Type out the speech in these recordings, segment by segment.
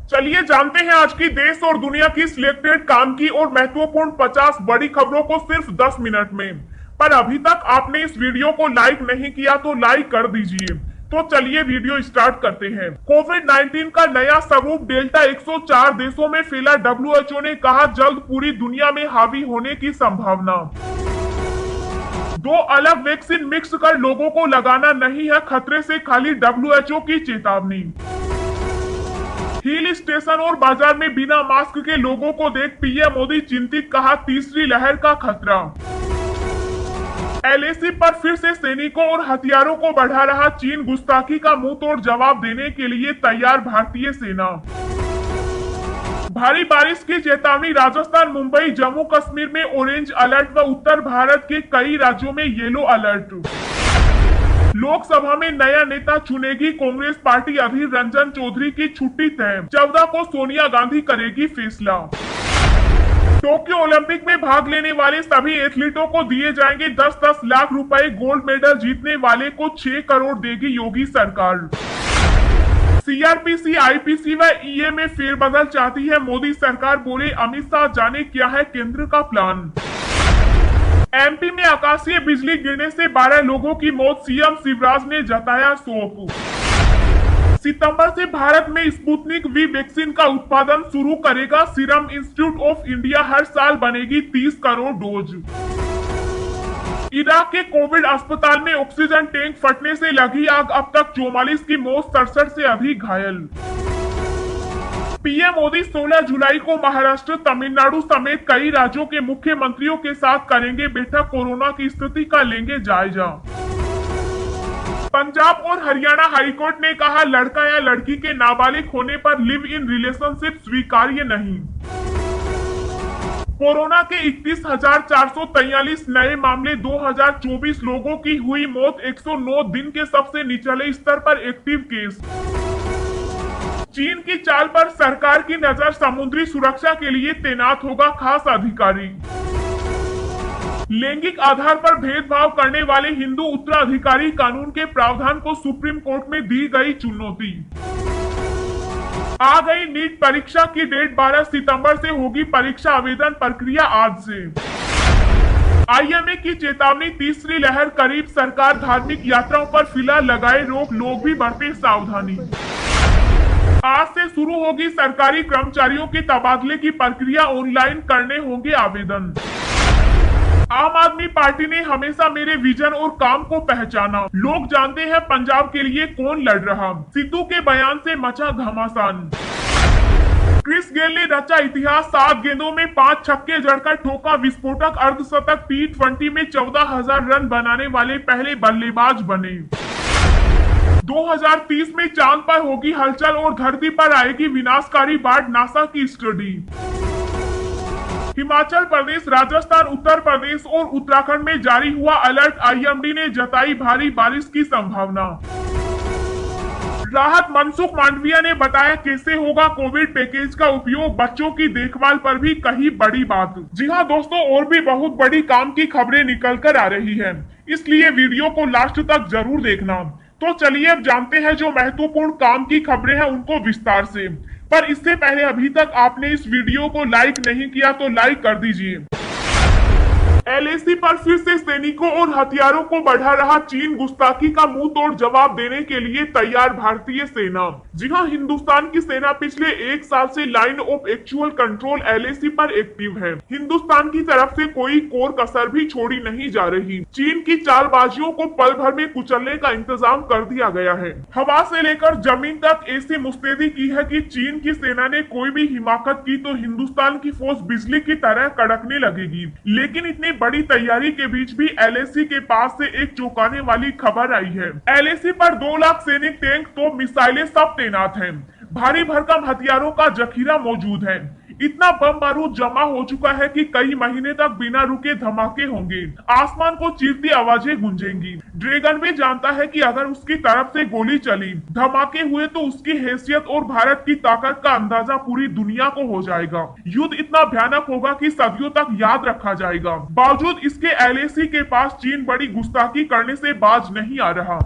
चलिए जानते हैं आज की देश और दुनिया की सिलेक्टेड काम की और महत्वपूर्ण 50 बड़ी खबरों को सिर्फ 10 मिनट में। पर अभी तक आपने इस वीडियो को लाइक नहीं किया तो लाइक कर दीजिए। तो चलिए वीडियो स्टार्ट करते हैं। कोविड 19 का नया स्वरूप डेल्टा 104 देशों में फैला। डब्ल्यूएचओ ने कहा जल्द पूरी दुनिया में हावी होने की संभावना। दो अलग वैक्सीन मिक्स कर लोगों को लगाना नहीं है खतरे से खाली, डब्ल्यूएचओ की चेतावनी। हिल स्टेशन और बाजार में बिना मास्क के लोगों को देख पीएम मोदी चिंतित, कहा तीसरी लहर का खतरा। एलएसी पर फिर से सैनिकों और हथियारों को बढ़ा रहा चीन, गुस्ताखी का मुंह तोड़ जवाब देने के लिए तैयार भारतीय सेना। भारी बारिश की चेतावनी, राजस्थान, मुंबई, जम्मू कश्मीर में ऑरेंज अलर्ट व उत्तर भारत के कई राज्यों में येलो अलर्ट। लोकसभा में नया नेता चुनेगी कांग्रेस पार्टी, अधीर रंजन चौधरी की छुट्टी तय। 14 को सोनिया गांधी करेगी फैसला। टोक्यो ओलंपिक में भाग लेने वाले सभी एथलीटों को दिए जाएंगे 10-10 लाख रुपए। गोल्ड मेडल जीतने वाले को 6 करोड़ देगी योगी सरकार। सीआरपीसी, आईपीसी व ईए में फेरबदल चाहती है मोदी सरकार, बोले अमित शाह, जाने क्या है केंद्र का प्लान। एमपी में आकाशीय बिजली गिरने से 12 लोगों की मौत, सीएम शिवराज ने जताया शोक। सितंबर से भारत में स्पुतनिक वी वैक्सीन का उत्पादन शुरू करेगा सीरम इंस्टीट्यूट ऑफ इंडिया, हर साल बनेगी 30 करोड़ डोज। इराक के कोविड अस्पताल में ऑक्सीजन टैंक फटने से लगी आग, अब तक 44 की मौत, 67 से अधिक घायल। पीएम मोदी 16 जुलाई को महाराष्ट्र, तमिलनाडु समेत कई राज्यों के मुख्यमंत्रियों के साथ करेंगे बैठक, कोरोना की स्थिति का लेंगे जायजा। पंजाब और हरियाणा हाईकोर्ट ने कहा लड़का या लड़की के नाबालिग होने पर लिव इन रिलेशनशिप स्वीकार्य नहीं। कोरोना के 31,443 नए मामले, 2024 लोगों की हुई मौत, 109 दिन के सबसे निचले स्तर पर एक्टिव केस। चीन की चाल पर सरकार की नजर, समुद्री सुरक्षा के लिए तैनात होगा खास अधिकारी। लैंगिक आधार पर भेदभाव करने वाले हिंदू उत्तराधिकारी कानून के प्रावधान को सुप्रीम कोर्ट में दी गई चुनौती। आ गई नीट परीक्षा की डेट, 12 सितंबर से होगी परीक्षा, आवेदन प्रक्रिया आज से। आईएमए की चेतावनी, तीसरी लहर करीब, सरकार धार्मिक यात्राओं पर फिलहाल लगाए रोक, लोग भी बरते सावधानी। आज से शुरू होगी सरकारी कर्मचारियों के तबादले की प्रक्रिया, ऑनलाइन करने होंगे आवेदन। आम आदमी पार्टी ने हमेशा मेरे विजन और काम को पहचाना, लोग जानते हैं पंजाब के लिए कौन लड़ रहा, सिद्धू के बयान से मचा घमासान। क्रिस गेल ने रचा इतिहास, 7 गेंदों में 5 छक्के जड़कर ठोका विस्फोटक अर्धशतक, T20 में 14,000 रन बनाने वाले पहले बल्लेबाज बने। 2030 में चांद पर होगी हलचल और धरती पर आएगी विनाशकारी बाढ़, नासा की स्टडी। हिमाचल प्रदेश, राजस्थान, उत्तर प्रदेश और उत्तराखंड में जारी हुआ अलर्ट, आईएमडी ने जताई भारी बारिश की संभावना। राहत, मनसुख मांडविया ने बताया कैसे होगा कोविड पैकेज का उपयोग, बच्चों की देखभाल पर भी कही बड़ी बात। जी हाँ दोस्तों, और भी बहुत बड़ी काम की खबरें निकल कर आ रही है, इसलिए वीडियो को लास्ट तक जरूर देखना। तो चलिए अब जानते हैं जो महत्वपूर्ण काम की खबरें हैं उनको विस्तार से। पर इससे पहले अभी तक आपने इस वीडियो को लाइक नहीं किया तो लाइक कर दीजिए। एलएसी पर फिर से सैनिकों और हथियारों को बढ़ा रहा चीन, गुस्ताखी का मुंह तोड़ जवाब देने के लिए तैयार भारतीय सेना। जी हां, हिंदुस्तान की सेना पिछले 1 साल से line of actual control LAC पर एक्टिव है। हिंदुस्तान की तरफ से कोई कोर कसर भी छोड़ी नहीं जा रही। चीन की चालबाजियों को पल भर में कुचलने का इंतजाम कर दिया गया है। हवा से लेकर जमीन तक ऐसी मुस्तैदी की है कि चीन की सेना ने कोई भी हिमाकत की तो हिंदुस्तान की फौज बिजली की तरह कड़कने लगेगी। लेकिन इतनी बड़ी तैयारी के बीच भी एलएसी के पास से एक चौंकाने वाली खबर आई है। एलएसी पर 2 लाख सैनिक, टैंक, तो मिसाइलें सब तैनात हैं। भारी भरकम हथियारों का जखीरा मौजूद है। इतना बम बारूद जमा हो चुका है कि कई महीने तक बिना रुके धमाके होंगे, आसमान को चीरती आवाजें गूंजेंगी। ड्रैगन भी जानता है कि अगर उसकी तरफ से गोली चली, धमाके हुए तो उसकी हैसियत और भारत की ताकत का अंदाजा पूरी दुनिया को हो जाएगा। युद्ध इतना भयानक होगा कि सदियों तक याद रखा जाएगा। बावजूद इसके एलएसी के पास चीन बड़ी गुस्ताखी करने से बाज नहीं आ रहा।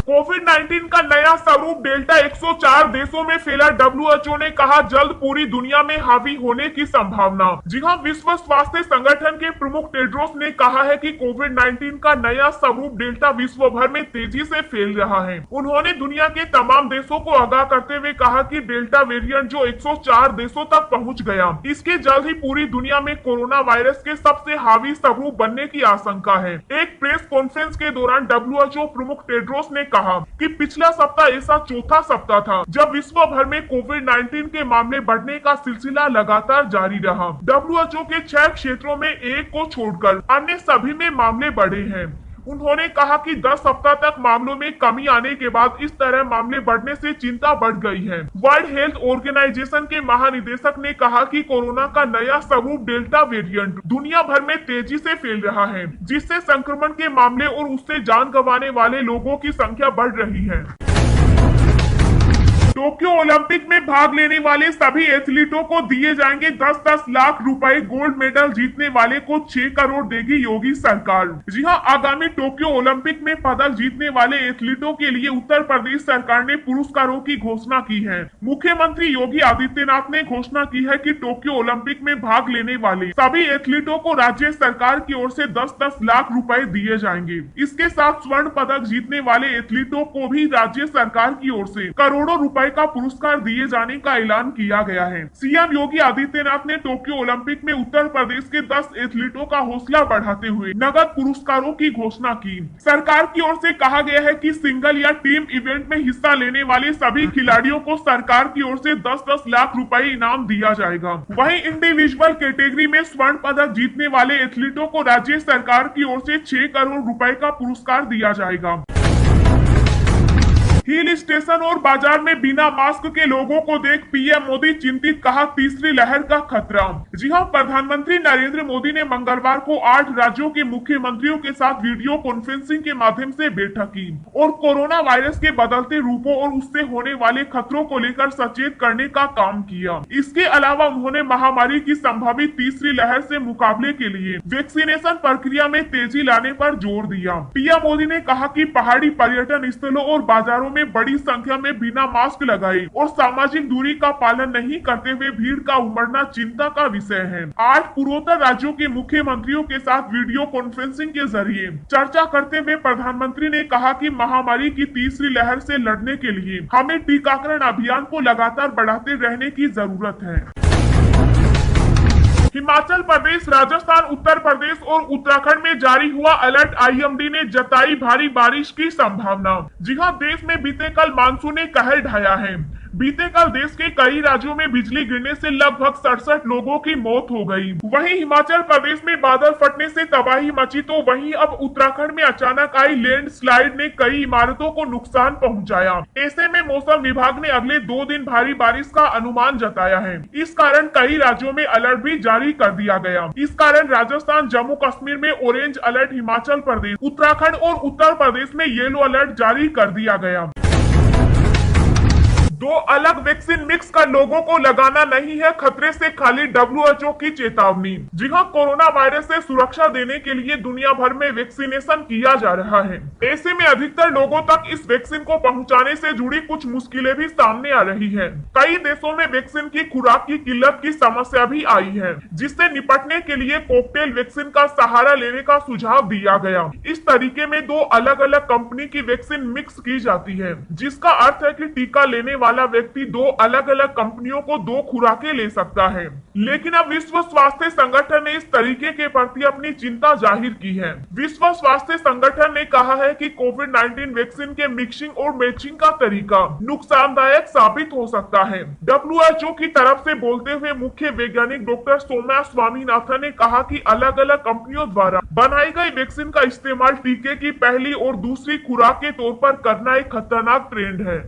कोविड-19 का नया स्वरूप डेल्टा 104 देशों में फैला। डब्ल्यूएचओ ने कहा जल्द पूरी दुनिया में हावी होने की संभावना। जी हां, विश्व स्वास्थ्य संगठन के प्रमुख टेड्रोस ने कहा है कि कोविड-19 का नया स्वरूप डेल्टा विश्व भर में तेजी से फैल रहा है। उन्होंने दुनिया के तमाम देशों को आगाह करते हुए कहा कि डेल्टा वेरिएंट जो 104 देशों तक पहुंच गया, इसके जल्द ही पूरी दुनिया में कोरोना वायरस के सबसे हावी स्वरूप बनने की आशंका है। एक प्रेस कॉन्फ्रेंस के दौरान डब्ल्यूएचओ प्रमुख टेड्रोस ने कहा कि पिछला सप्ताह ऐसा चौथा सप्ताह था जब विश्व भर में कोविड-19 के मामले बढ़ने का सिलसिला लगातार जारी रहा। डब्ल्यूएचओ के 6 क्षेत्रों में एक को छोड़कर अन्य सभी में मामले बढ़े हैं। उन्होंने कहा कि 10 सप्ताह तक मामलों में कमी आने के बाद इस तरह मामले बढ़ने से चिंता बढ़ गई है। वर्ल्ड हेल्थ ऑर्गेनाइजेशन के महानिदेशक ने कहा कि कोरोना का नया स्वरूप डेल्टा वेरिएंट दुनिया भर में तेजी से फैल रहा है, जिससे संक्रमण के मामले और उससे जान गंवाने वाले लोगों की संख्या बढ़ रही है। टोक्यो ओलंपिक में भाग लेने वाले सभी एथलीटों को दिए जाएंगे 10-10 लाख रुपए। गोल्ड मेडल जीतने वाले को 6 करोड़ देगी योगी सरकार। जी हां, आगामी टोक्यो ओलंपिक में पदक जीतने वाले एथलीटों के लिए उत्तर प्रदेश सरकार ने पुरस्कारों की घोषणा की है। मुख्यमंत्री योगी आदित्यनाथ ने घोषणा की है कि टोक्यो ओलंपिक में भाग लेने वाले सभी एथलीटों को राज्य सरकार की ओर से 10-10 लाख रुपए दिए जाएंगे। इसके साथ स्वर्ण पदक जीतने वाले एथलीटों को भी राज्य सरकार की ओर से करोड़ों रुपए का पुरस्कार दिए जाने का ऐलान किया गया है। सीएम योगी आदित्यनाथ ने टोक्यो ओलंपिक में उत्तर प्रदेश के 10 एथलीटों का हौसला बढ़ाते हुए नगद पुरस्कारों की घोषणा की। सरकार की ओर से कहा गया है कि सिंगल या टीम इवेंट में हिस्सा लेने वाले सभी खिलाड़ियों को सरकार की ओर से 10-10 लाख रुपए इनाम दिया जाएगा। वहीं इंडिविजुअल कैटेगरी में स्वर्ण पदक जीतने वाले एथलीटों को राज्य सरकार की ओर से 6 करोड़ रुपए का पुरस्कार दिया जाएगा। हिल स्टेशन और बाजार में बिना मास्क के लोगों को देख पीएम मोदी चिंतित, कहा तीसरी लहर का खतरा। जी हां, प्रधानमंत्री नरेंद्र मोदी ने मंगलवार को 8 राज्यों के मुख्यमंत्रियों के साथ वीडियो कॉन्फ्रेंसिंग के माध्यम से बैठक की और कोरोना वायरस के बदलते रूपों और उससे होने वाले खतरों को लेकर सचेत करने का काम किया। इसके अलावा उन्होंने महामारी की संभावित तीसरी लहर से मुकाबले के लिए वैक्सीनेशन प्रक्रिया में तेजी लाने पर जोर दिया। पीएम मोदी ने कहा कि पहाड़ी पर्यटन स्थलों और बाजारों में बड़ी संख्या में बिना मास्क लगाए और सामाजिक दूरी का पालन नहीं करते हुए भीड़ का उमड़ना चिंता का विषय है। 8 पूर्वोत्तर राज्यों के मुख्यमंत्रियों के साथ वीडियो कॉन्फ्रेंसिंग के जरिए चर्चा करते हुए प्रधानमंत्री ने कहा कि महामारी की तीसरी लहर से लड़ने के लिए हमें टीकाकरण अभियान को लगातार बढ़ाते रहने की जरूरत है। हिमाचल प्रदेश, राजस्थान, उत्तर प्रदेश और उत्तराखंड में जारी हुआ अलर्ट। आईएमडी ने जताई भारी बारिश की संभावना। जी हां, देश में बीते कल मानसून ने कहर ढाया है। बीते कल देश के कई राज्यों में बिजली गिरने से लगभग 67 लोगों की मौत हो गई। वहीं हिमाचल प्रदेश में बादल फटने से तबाही मची, तो वहीं अब उत्तराखंड में अचानक आई लैंडस्लाइड ने कई इमारतों को नुकसान पहुंचाया। ऐसे में मौसम विभाग ने अगले 2 दिन भारी बारिश का अनुमान जताया है। इस कारण कई राज्यों में अलर्ट भी जारी कर दिया गया। इस कारण राजस्थान, जम्मू कश्मीर में ऑरेंज अलर्ट, हिमाचल प्रदेश, उत्तराखंड और उत्तर प्रदेश में येलो अलर्ट जारी कर दिया गया। 2 अलग वैक्सीन मिक्स कर लोगों को लगाना नहीं है खतरे से खाली, डब्ल्यूएचओ की चेतावनी। जी हां, कोरोना वायरस से सुरक्षा देने के लिए दुनिया भर में वैक्सीनेशन किया जा रहा है। ऐसे में अधिकतर लोगों तक इस वैक्सीन को पहुंचाने से जुड़ी कुछ मुश्किलें भी सामने आ रही है। कई देशों में वैक्सीन की खुराक की किल्लत की समस्या भी आई है, जिससे निपटने के लिए कॉकटेल वैक्सीन का सहारा लेने का सुझाव दिया गया। इस तरीके में 2 अलग अलग कंपनी की वैक्सीन मिक्स की जाती है, जिसका अर्थ है कि टीका लेने वाला व्यक्ति 2 अलग अलग कंपनियों को 2 खुराकें ले सकता है। लेकिन अब विश्व स्वास्थ्य संगठन ने इस तरीके के प्रति अपनी चिंता जाहिर की है। विश्व स्वास्थ्य संगठन ने कहा है कि कोविड-19 वैक्सीन के मिक्सिंग और मैचिंग का तरीका नुकसानदायक साबित हो सकता है। डब्ल्यूएचओ की तरफ से बोलते हुए मुख्य वैज्ञानिक डॉक्टर सौम्या स्वामीनाथन ने कहा कि अलग अलग कंपनियों द्वारा बनाई गई वैक्सीन का इस्तेमाल टीके की पहली और दूसरी खुराक के तौर पर करना एक खतरनाक ट्रेंड है।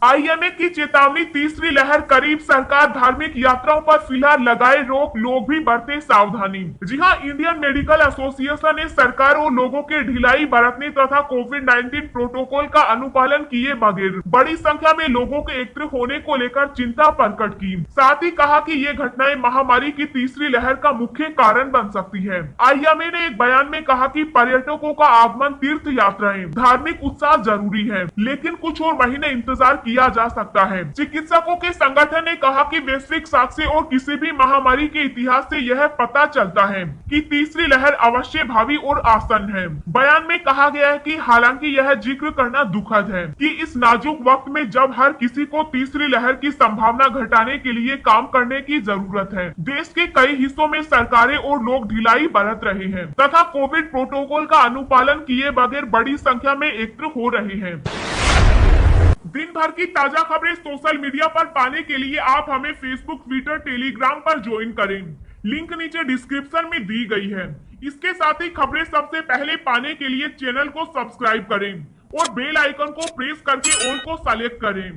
आईएमए की चेतावनी, तीसरी लहर करीब, सरकार धार्मिक यात्राओं पर फिलहाल लगाए रोक, लोग भी बरते सावधानी। जी हां, इंडियन मेडिकल एसोसिएशन ने सरकार और लोगों के ढिलाई बरतने तथा कोविड-19 प्रोटोकॉल का अनुपालन किए बगैर बड़ी संख्या में लोगों के एकत्र होने को लेकर चिंता प्रकट की। साथ ही कहा कि ये घटनाएं महामारी की तीसरी लहर का मुख्य कारण बन सकती है। आईएमए ने एक बयान में कहा कि पर्यटकों का आगमन, तीर्थ यात्राएं, धार्मिक उत्साह जरूरी है, लेकिन कुछ और महीने इंतजार किया जा सकता है। चिकित्सकों के संगठन ने कहा कि वैश्विक साक्ष्य और किसी भी महामारी के इतिहास से यह पता चलता है कि तीसरी लहर अवश्य भावी और आसन्न है। बयान में कहा गया है कि हालांकि यह जिक्र करना दुखद है कि इस नाजुक वक्त में जब हर किसी को तीसरी लहर की संभावना घटाने के लिए काम करने की जरूरत है, देश के कई हिस्सों में सरकारें और लोग ढिलाई बरत रहे हैं तथा कोविड प्रोटोकॉल का अनुपालन किए बगैर बड़ी संख्या में एकत्र हो रहे हैं। दिन भर की ताजा खबरें सोशल मीडिया पर पाने के लिए आप हमें फेसबुक, ट्विटर, टेलीग्राम पर ज्वाइन करें। लिंक नीचे डिस्क्रिप्शन में दी गई है। इसके साथ ही खबरें सबसे पहले पाने के लिए चैनल को सब्सक्राइब करें और बेल आइकन को प्रेस करके ऑल को सेलेक्ट करें।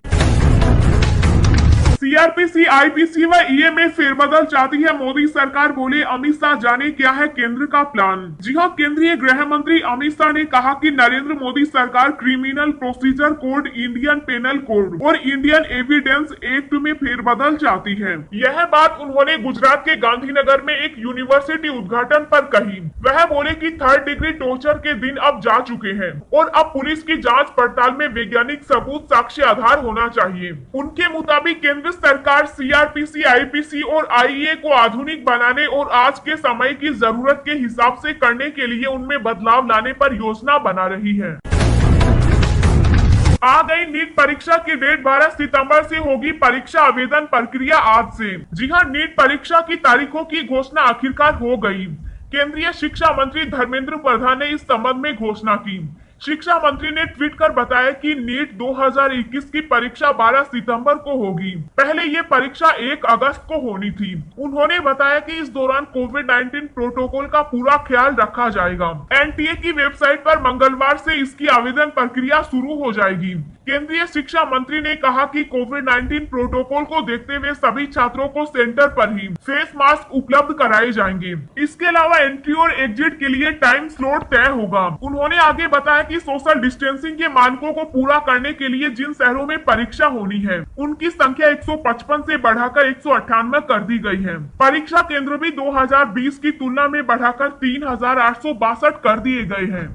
सीआरपीसी, आईपीसी व ईए में फेरबदल चाहती है मोदी सरकार, बोले अमित शाह, जाने क्या है केंद्र का प्लान। जी हां, केंद्रीय गृह मंत्री अमित शाह ने कहा कि नरेंद्र मोदी सरकार criminal procedure code, Indian penal code और इंडियन एविडेंस एक्ट में फेरबदल चाहती है। यह बात उन्होंने गुजरात के गांधीनगर में एक यूनिवर्सिटी उद्घाटन पर कही। वह बोले कि 3rd डिग्री टॉर्चर के दिन अब जा चुके हैं और अब पुलिस की जांच पड़ताल में वैज्ञानिक सबूत, साक्ष्य आधार होना चाहिए। उनके मुताबिक केंद्र सरकार सीआरपीसी, आईपीसी और आईए को आधुनिक बनाने और आज के समय की जरूरत के हिसाब से करने के लिए उनमें बदलाव लाने पर योजना बना रही है। आ गई नीट परीक्षा की डेट, 12 सितंबर से होगी परीक्षा आवेदन प्रक्रिया आज से। जी हां, नीट परीक्षा की तारीखों की घोषणा आखिरकार हो गई। केंद्रीय शिक्षा मंत्री धर्मेंद्र प्रधान ने इस संबंध में घोषणा की। शिक्षा मंत्री ने ट्वीट कर बताया कि नीट 2021 की परीक्षा 12 सितंबर को होगी। पहले ये परीक्षा 1 अगस्त को होनी थी। उन्होंने बताया कि इस दौरान कोविड-19 प्रोटोकॉल का पूरा ख्याल रखा जाएगा। एनटीए की वेबसाइट पर मंगलवार से इसकी आवेदन प्रक्रिया शुरू हो जाएगी। केंद्रीय शिक्षा मंत्री ने कहा कि कोविड-19 प्रोटोकॉल को देखते हुए सभी छात्रों को सेंटर पर ही फेस मास्क उपलब्ध कराए जाएंगे। इसके अलावा एंट्री और एग्जिट के लिए टाइम स्लॉट तय होगा। उन्होंने आगे बताया कि सोशल डिस्टेंसिंग के मानकों को पूरा करने के लिए जिन शहरों में परीक्षा होनी है, उनकी संख्या 155 से बढ़ाकर 198 कर दी गई है। परीक्षा केंद्र भी 2020 की तुलना में बढ़ाकर 3862 कर दिए गए हैं।